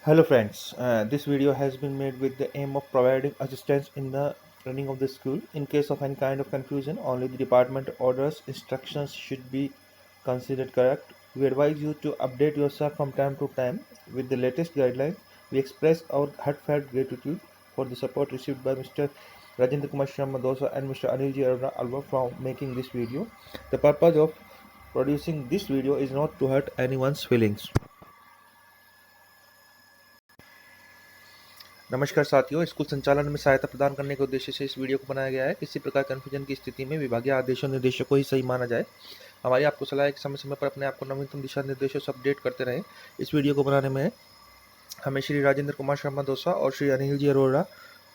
Hello friends, this video has been made with the aim of providing assistance in the running of the school. In case of any kind of confusion, only the department orders instructions should be considered correct. We advise you to update yourself from time to time with the latest guidelines. We express our heartfelt gratitude for the support received by Mr. Rajendra Kumar Sharma Dosa and Mr. Anilji Aruna Alva from making this video. The purpose of producing this video is not to hurt anyone's feelings. नमस्कार साथियों, school संचालन में सहायता प्रदान करने के उद्देश्य से इस वीडियो को बनाया गया है। किसी प्रकार कन्फ्यूजन की स्थिति में विभागीय आदेशों निर्देशों को ही सही माना जाए। हमारी आपको सलाह है कि समय समय पर अपने आप को नवीनतम दिशा निर्देशों से अपडेट करते रहें। इस वीडियो को बनाने में हमें श्री राजेंद्र कुमार शर्मा दोसा और श्री अनिल जी अरोड़ा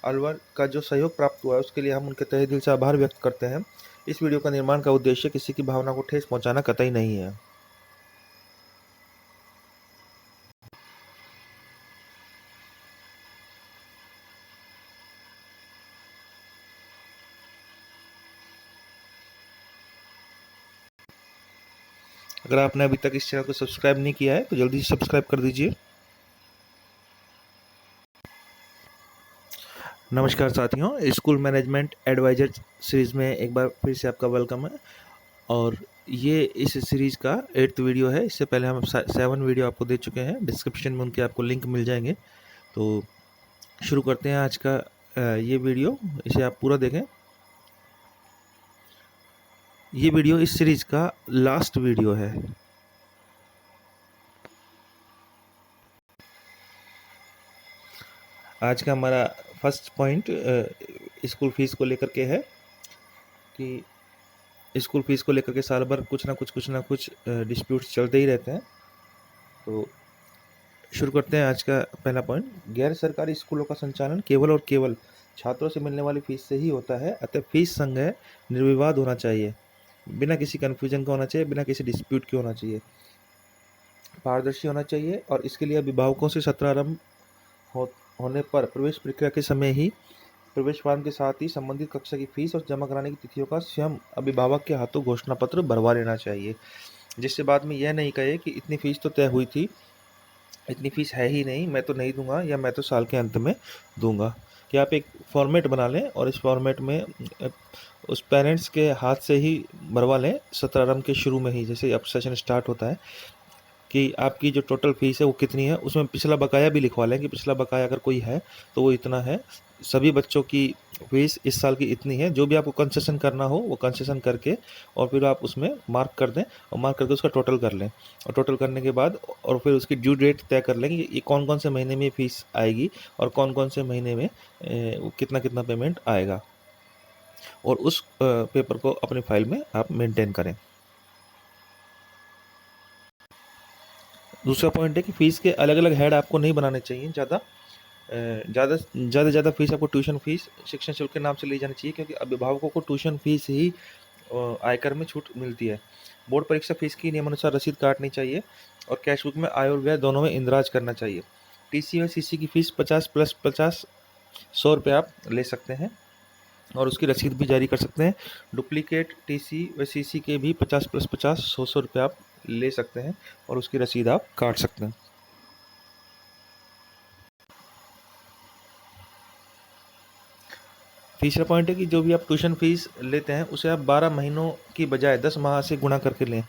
अलवर का जो सहयोग प्राप्त हुआ है उसके लिए हम उनके तहे दिल से आभार व्यक्त करते हैं। इस वीडियो का निर्माण का उद्देश्य किसी की भावना को ठेस पहुँचाना कतई नहीं है। अगर आपने अभी तक इस चैनल को सब्सक्राइब नहीं किया है तो जल्दी से सब्सक्राइब कर दीजिए। नमस्कार साथियों, स्कूल मैनेजमेंट एडवाइजर सीरीज़ में एक बार फिर से आपका वेलकम है। और ये इस सीरीज़ का 8th वीडियो है। इससे पहले हम 7 वीडियो आपको दे चुके हैं। डिस्क्रिप्शन में उनके आपको लिंक मिल जाएंगे। तो शुरू करते हैं आज का ये वीडियो। इसे आप पूरा देखें। ये वीडियो इस सीरीज़ का लास्ट वीडियो है। आज का हमारा फर्स्ट पॉइंट स्कूल फीस को लेकर के है कि स्कूल फीस को लेकर के साल भर कुछ ना कुछ डिस्प्यूट्स चलते ही रहते हैं। तो शुरू करते हैं आज का पहला पॉइंट। गैर सरकारी स्कूलों का संचालन केवल और केवल छात्रों से मिलने वाली फीस से ही होता है। अतः फीस संग्रह निर्विवाद होना चाहिए, बिना किसी कन्फ्यूजन का होना चाहिए, बिना किसी डिस्प्यूट के होना चाहिए, पारदर्शी होना चाहिए। और इसके लिए अभिभावकों से सत्र आरंभ होने पर प्रवेश प्रक्रिया के समय ही प्रवेश फॉर्म के साथ ही संबंधित कक्षा की फीस और जमा कराने की तिथियों का स्वयं अभिभावक के हाथों घोषणा पत्र भरवा लेना चाहिए, जिससे बाद में यह नहीं कहे कि इतनी फीस तो तय हुई थी, इतनी फीस है ही नहीं, मैं तो नहीं दूंगा, या मैं तो साल के अंत में दूंगा। कि आप एक फॉर्मेट बना लें और इस फॉर्मेट में उस पेरेंट्स के हाथ से ही भरवा लें सत्र आरंभ के शुरू में ही, जैसे अब सेशन स्टार्ट होता है, कि आपकी जो टोटल फीस है वो कितनी है। उसमें पिछला बकाया भी लिखवा लें कि पिछला बकाया अगर कोई है तो वो इतना है। सभी बच्चों की फीस इस साल की इतनी है। जो भी आपको कंसेशन करना हो वो कंसेशन करके और फिर आप उसमें मार्क कर दें और मार्क करके उसका टोटल कर लें। और टोटल करने के बाद और फिर उसकी ड्यू डेट तय कर लें कि ये कौन कौन से महीने में फीस आएगी और कौन कौन से महीने में कितना कितना पेमेंट आएगा, और उस पेपर को अपनी फाइल में आप मेंटेन करें। दूसरा पॉइंट है कि फ़ीस के अलग अलग हेड आपको नहीं बनाने चाहिए। ज़्यादा फीस आपको ट्यूशन फीस, शिक्षण शुल्क के नाम से ली जानी चाहिए, क्योंकि अभिभावकों को ट्यूशन फीस ही आयकर में छूट मिलती है। बोर्ड परीक्षा फीस की नियमानुसार रसीद काटनी चाहिए और कैश बुक में आय और व्यय दोनों में इंदराज करना चाहिए। टीसी और सीसी की फ़ीस 50 + 50 100 रुपये आप ले सकते हैं और उसकी रसीद भी जारी कर सकते हैं। डुप्लीकेट टीसी व सीसी के भी 50 + 50 100 रुपये आप ले सकते हैं और उसकी रसीद आप काट सकते हैं। तीसरा पॉइंट है कि जो भी आप ट्यूशन फीस लेते हैं उसे आप 12 महीनों की बजाय 10 माह से गुणा करके लें।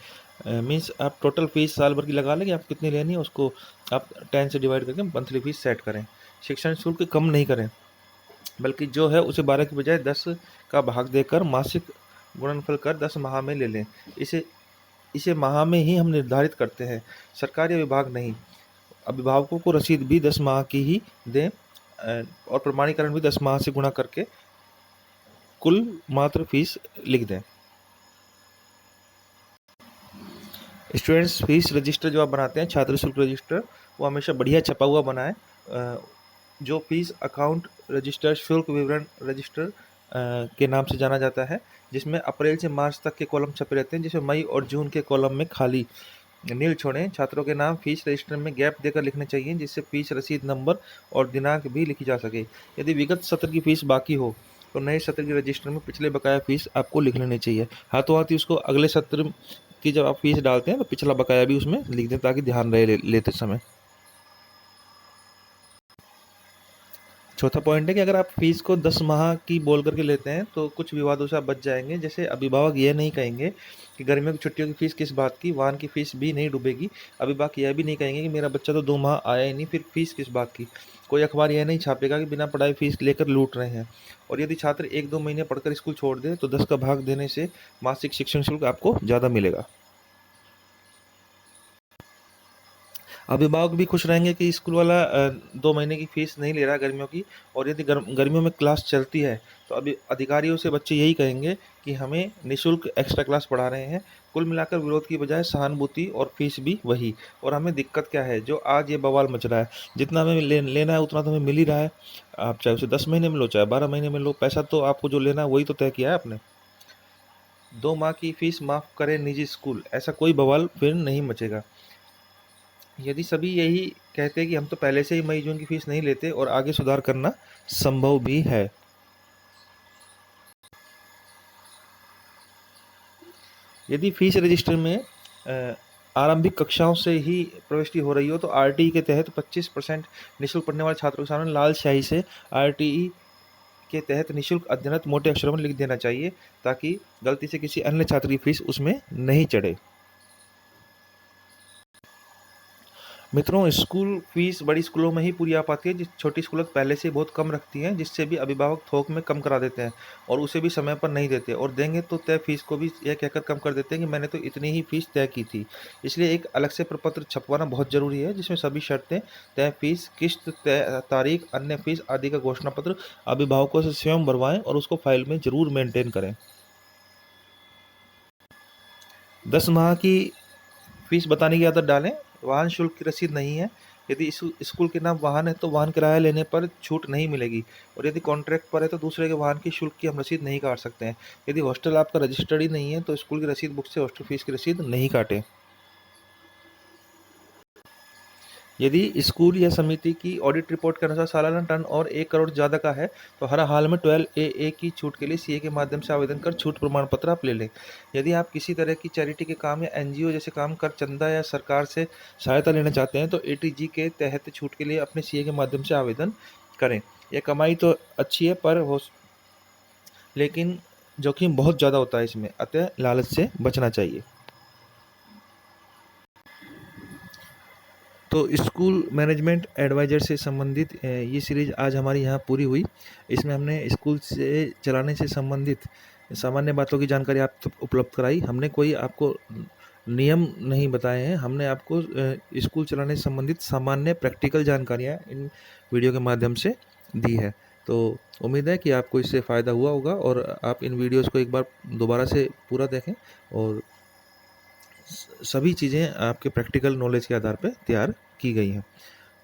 मीन्स आप टोटल फीस साल भर की लगा लें कि आप कितनी लेनी है, उसको आप 10 से डिवाइड करके मंथली फीस सेट करें। शिक्षण शुल्क कम नहीं करें, बल्कि जो है उसे 12 की बजाय 10 का भाग देकर मासिक गुणनफल कर 10 माह में ले लें। इसे माह में ही हम निर्धारित करते हैं, सरकारी विभाग नहीं। अभिभावकों को रसीद भी 10 माह की ही दें और प्रमाणीकरण भी 10 माह से गुणा करके कुल मात्र फीस लिख दें। स्टूडेंट्स फीस रजिस्टर जो आप बनाते हैं, छात्र शुल्क रजिस्टर, वो हमेशा बढ़िया छपा हुआ बनाएं। जो फीस अकाउंट रजिस्टर शुल्क विवरण रजिस्टर के नाम से जाना जाता है, जिसमें अप्रैल से मार्च तक के कॉलम छपे रहते हैं, जिसमें मई और जून के कॉलम में खाली नील छोड़ें। छात्रों के नाम फीस रजिस्टर में गैप देकर लिखने चाहिए, जिससे फीस रसीद नंबर और दिनांक भी लिखी जा सके। यदि विगत सत्र की फीस बाकी हो तो नए सत्र के रजिस्टर में पिछले बकाया फीस आपको लिख लेनी चाहिए। हाथों हाथ ही उसको अगले सत्र की जब आप फीस डालते हैं तो पिछला बकाया भी उसमें लिख दें, ताकि ध्यान रहे लेते समय। चौथा पॉइंट है कि अगर आप फीस को 10 माह की बोल करके लेते हैं तो कुछ विवादों से आप बच जाएंगे। जैसे अभिभावक ये नहीं कहेंगे कि गर्मियों की छुट्टियों की फीस किस बात की, वाहन की फीस भी नहीं डूबेगी। अभिभावक यह भी नहीं कहेंगे कि मेरा बच्चा तो 2 माह आया ही नहीं, फिर फीस किस बात की। कोई अखबार यह नहीं छापेगा कि बिना पढ़ाई फीस लेकर लूट रहे हैं। और यदि छात्र 1-2 महीने पढ़कर स्कूल छोड़ दे तो 10 का भाग देने से मासिक शिक्षण शुल्क आपको ज़्यादा मिलेगा। अभिभावक भी खुश रहेंगे कि स्कूल वाला 2 महीने की फ़ीस नहीं ले रहा है गर्मियों की। और यदि गर्मियों में क्लास चलती है तो अभी अधिकारियों से बच्चे यही कहेंगे कि हमें निःशुल्क एक्स्ट्रा क्लास पढ़ा रहे हैं। कुल मिलाकर विरोध की बजाय सहानुभूति और फ़ीस भी वही। और हमें दिक्कत क्या है, जो आज ये बवाल मच रहा है, जितना हमें लेना है उतना तो हमें मिल ही रहा है। आप चाहे उसे 10 महीने में लो, चाहे 12 महीने में लो, पैसा तो आपको जो लेना है वही तो तय किया है आपने। 2 माह की फ़ीस माफ़ करे निजी स्कूल, ऐसा कोई बवाल फिर नहीं मचेगा। यदि सभी यही कहते कि हम तो पहले से ही मई जून की फीस नहीं लेते, और आगे सुधार करना संभव भी है। यदि फीस रजिस्टर में आरंभिक कक्षाओं से ही प्रविष्टि हो रही हो तो आरटीई के तहत 25% निःशुल्क पढ़ने वाले छात्रों के सामने लाल स्याही से आरटीई के तहत निःशुल्क अध्ययन मोटे अक्षरों में लिख देना चाहिए, ताकि गलती से किसी अन्य छात्र की फीस उसमें नहीं चढ़े। मित्रों, स्कूल फीस बड़ी स्कूलों में ही पूरी आ पाती है, जिस छोटी स्कूलें पहले से ही बहुत कम रखती हैं, जिससे भी अभिभावक थोक में कम करा देते हैं और उसे भी समय पर नहीं देते, और देंगे तो तय फीस को भी यह कहकर कम कर देते हैं कि मैंने तो इतनी ही फीस तय की थी। इसलिए एक अलग से प्रपत्र छपवाना बहुत ज़रूरी है, जिसमें सभी शर्तें, तय फीस, किस्त, तय तारीख, अन्य फीस आदि का घोषणा पत्र अभिभावकों से स्वयं भरवाएं और उसको फाइल में ज़रूर मेंटेन करें। 10 माह की फीस बताने की आदत डालें। वाहन शुल्क की रसीद नहीं है, यदि स्कूल के नाम वाहन है तो वाहन किराया लेने पर छूट नहीं मिलेगी। और यदि कॉन्ट्रैक्ट पर है तो दूसरे के वाहन की शुल्क की हम रसीद नहीं काट सकते हैं। यदि हॉस्टल आपका रजिस्टर्ड ही नहीं है तो स्कूल की रसीद बुक से हॉस्टल फीस की रसीद नहीं काटें। यदि स्कूल या समिति की ऑडिट रिपोर्ट के अनुसार सालाना टर्न और 1 करोड़ ज़्यादा का है तो हर हाल में 12AA की छूट के लिए सीए के माध्यम से आवेदन कर छूट प्रमाण पत्र आप ले लें। यदि आप किसी तरह की चैरिटी के काम या एनजीओ जैसे काम कर चंदा या सरकार से सहायता लेना चाहते हैं तो एटीजी के तहत छूट के लिए अपने सीए के माध्यम से आवेदन करें। यह कमाई तो अच्छी है पर हो, लेकिन जोखिम बहुत ज़्यादा होता है इसमें, अतः लालच से बचना चाहिए। तो स्कूल मैनेजमेंट एडवाइज़र से संबंधित ये सीरीज़ आज हमारी यहाँ पूरी हुई। इसमें हमने स्कूल से चलाने से संबंधित सामान्य बातों की जानकारी आप तक उपलब्ध कराई। हमने कोई आपको नियम नहीं बताए हैं, हमने आपको स्कूल चलाने से संबंधित सामान्य प्रैक्टिकल जानकारियाँ इन वीडियो के माध्यम से दी है। तो उम्मीद है कि आपको इससे फ़ायदा हुआ होगा और आप इन वीडियोज़ को एक बार दोबारा से पूरा देखें, और सभी चीज़ें आपके प्रैक्टिकल नॉलेज के आधार पे तैयार की गई हैं।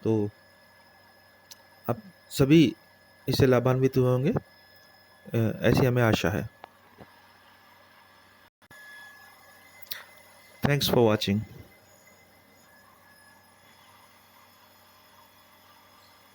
तो आप सभी इससे लाभान्वित हुए होंगे, ऐसी हमें आशा है। Thanks for watching.